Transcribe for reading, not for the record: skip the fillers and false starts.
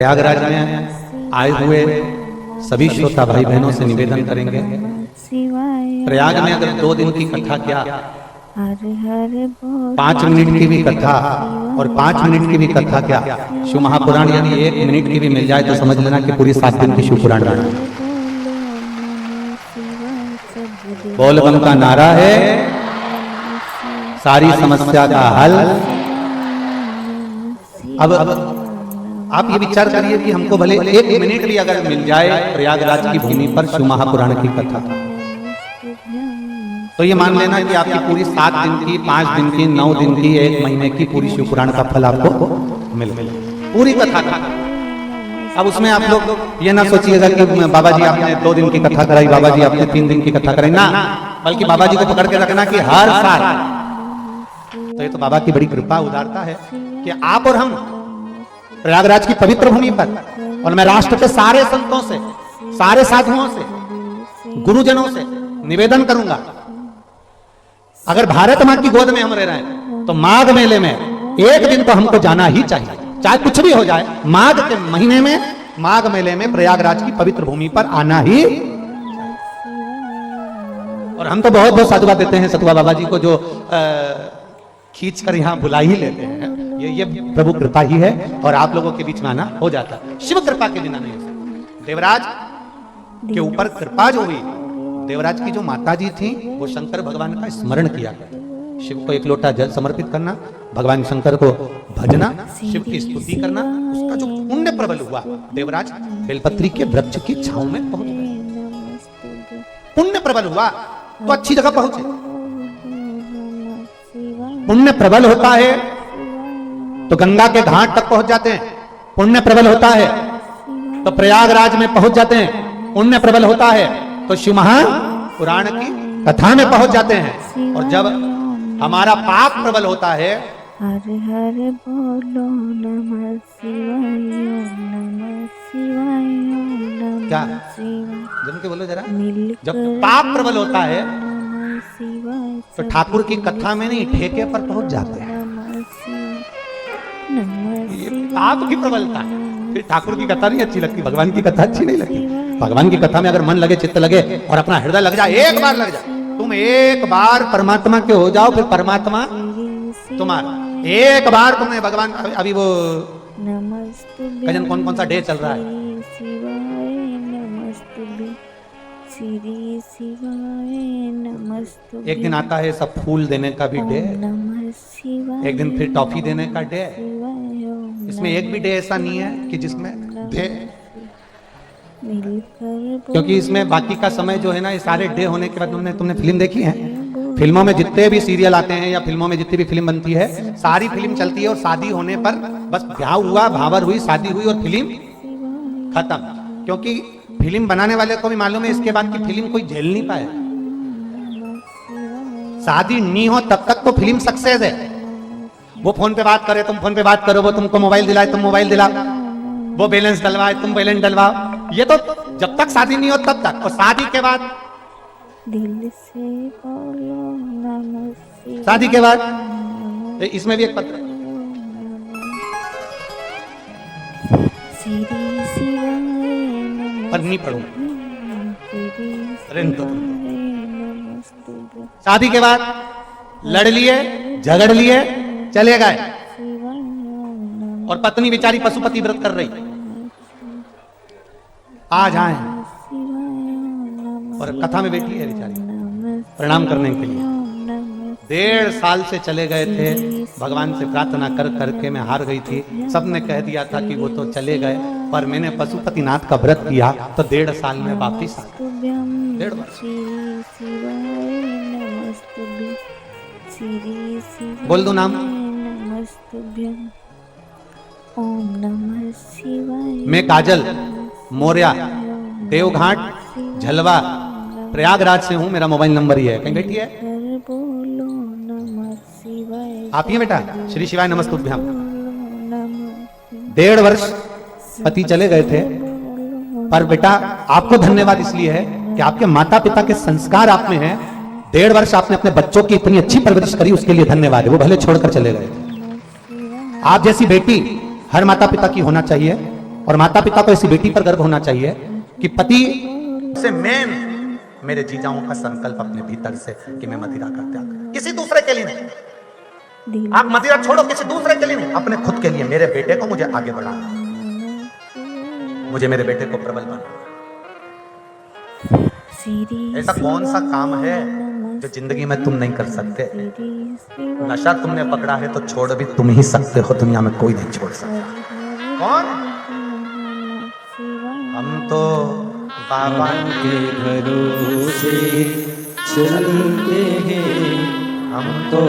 प्रयागराज में आए हुए सभी श्रोता भाई बहनों से निवेदन करेंगे, प्रयाग में अगर 2 दिन की कथा क्या 5 मिनट की भी कथा और 5 मिनट की भी कथा क्या शिव महापुराण यानी 1 मिनट की भी मिल जाए तो समझ लेना कि पूरी 7 दिन की शिव पुराण है। बोल बम का नारा है, सारी समस्या का हल। अब आप ये विचार करिए कि हमको भले 1 मिनट भी अगर मिल जाए प्रयागराज की भूमि पर शिव महापुराण की कथा, तो ये मान लेना कि आपकी पूरी 7 दिन की, 5 दिन की, 9 दिन की, 1 महीने की पूरी शिव पुराण का फल आपको मिल पूरी कथा का। अब उसमें आप लोग ये ना सोचिएगा कि बाबा जी आपने 2 दिन की कथा कराई, बाबा जी आपने 3 दिन की कथा कराई, ना, बल्कि बाबा जी को पकड़ के रखना कि हर साल। तो ये तो बाबा की बड़ी कृपा उदारता है कि आप और हम प्रयागराज की पवित्र भूमि पर, और मैं राष्ट्र के सारे संतों से, सारे साधुओं से, गुरुजनों से निवेदन करूंगा, अगर भारत मां की गोद में हम रह रहे हैं तो माघ मेले में 1 दिन तो हमको जाना ही चाहिए, चाहे कुछ भी हो जाए। माघ के महीने में, माघ मेले में प्रयागराज की पवित्र भूमि पर आना ही। और हम तो बहुत बहुत साधुवाद देते हैं सतुआ बाबा जी को, जो खींच कर यहाँ बुला ही लेते हैं। ये प्रभु कृपा ही है, और आप लोगों के बीच में आना हो जाता है। शिव कृपा के बिना नहीं हो सकता। देवराज के ऊपर कृपा जो हुई, देवराज की जो माता जी थी वो शंकर भगवान का स्मरण किया करती, शिव को 1 लोटा जल समर्पित करना, भगवान शंकर को भजना, शिव की स्तुति करना, उसका जो पुण्य प्रबल हुआ, देवराज बेलपत्री के वृक्ष की छांव में पहुंच गए। पुण्य प्रबल हुआ तो अच्छी जगह पहुंचे। पुण्य प्रबल होता है तो गंगा के घाट तक पहुंच जाते हैं, पुण्य प्रबल होता है तो प्रयागराज में पहुंच जाते हैं, पुण्य प्रबल होता है तो शिव महापुराण की कथा में पहुंच जाते हैं। और जब हमारा पाप प्रबल होता है, हरे हरे बोलो नमः शिवाय, नमः शिवाय, क्या जम के बोलो जरा, जब पाप प्रबल होता है तो ठाकुर की कथा में नहीं, ठेके पर पहुंच जाते हैं। ये पाप की प्रबलता है, फिर ठाकुर की कथा नहीं अच्छी लगती, भगवान की कथा अच्छी नहीं लगती। भगवान की कथा में अगर मन लगे, चित्त लगे और अपना हृदय लग जाए, एक बार लग जाए, तुम एक बार परमात्मा के हो जाओ, फिर परमात्मा तुम्हारा। एक बार तुमने भगवान, अभी वो भजन कौन सा डे चल रहा है, एक दिन आता है सब फूल देने का भी डे, एक दिन फिर टॉफी देने का डे। इसमें एक भी डे ऐसा नहीं है कि जिसमें डे, क्योंकि इसमें बाकी का समय जो है ना, ये सारे डे होने के बाद तुमने फिल्म देखी है, फिल्मों में जितने भी सीरियल आते हैं या फिल्मों में जितनी भी फिल्म बनती है, सारी फिल्म चलती है और शादी होने पर बस ब्याह हुआ, भावर हुई, शादी हुई और फिल्म खत्म। क्योंकि फिल्म बनाने वाले को भी मालूम है इसके बाद की फिल्म कोई झेल नहीं पाए। शादी नहीं हो तब तक तो फिल्म सक्सेस है। वो फोन पे बात करे, तुम फोन पे बात करो, वो तुमको मोबाइल दिलाए, तुम मोबाइल दिलाओ, वो बैलेंस डलवाए, तुम बैलेंस डलवाओ, ये तो जब तक शादी नहीं हो तब तक। और शादी के बाद, शादी के बाद इसमें भी एक पत्र, पर नहीं पढ़ूंगा, शादी के बाद लड़ लिए, झगड़ लिए, चले गए, और पत्नी बेचारी पशुपति व्रत कर रही, आज आए और कथा में बैठी है बेचारी प्रणाम करने के लिए। 1.5 साल से चले गए थे, भगवान से प्रार्थना कर करके मैं हार गई थी। सबने कह दिया था कि वो तो चले गए, पर मैंने पशुपतिनाथ का व्रत किया तो 1.5 साल में वापिस आ गए। 1.5 वर्ष। बोल दो नाम, मैं काजल मौर्या, देवघाट झलवा, प्रयागराज से हूँ। मेरा मोबाइल नंबर ही है, कहीं बैठी है आप ही बेटा। श्री शिवाय नमस्तुभ्याम। 1.5 वर्ष पति चले गए थे, पर बेटा आपको धन्यवाद इसलिए है कि आपके माता पिता के संस्कार आप में है। 1.5 वर्ष आपने अपने बच्चों की इतनी अच्छी परवरिश करी, उसके लिए धन्यवाद है। वो भले छोड़कर चले गए। आप जैसी बेटी हर माता पिता की होना चाहिए, और माता पिता को ऐसी बेटी पर गर्व होना चाहिए कि पति से मेन मेरे जीजाओं का संकल्प अपने भीतर से कि मैं मदिरा का त्याग करूं, किसी दूसरे के लिए नहीं। आप मदिरा छोड़ो, किसी दूसरे के लिए नहीं, अपने खुद के लिए। मेरे बेटे को मुझे आगे बढ़ाना, मुझे मेरे बेटे को प्रबल बनाना। ऐसा कौन सा काम है जो जिंदगी में तुम नहीं कर सकते? नशा तुमने पकड़ा है तो छोड़ भी तुम ही सकते हो, दुनिया में कोई नहीं छोड़ सकता। कौन? हम तो बाबा के भरोसे चलते हैं, हम तो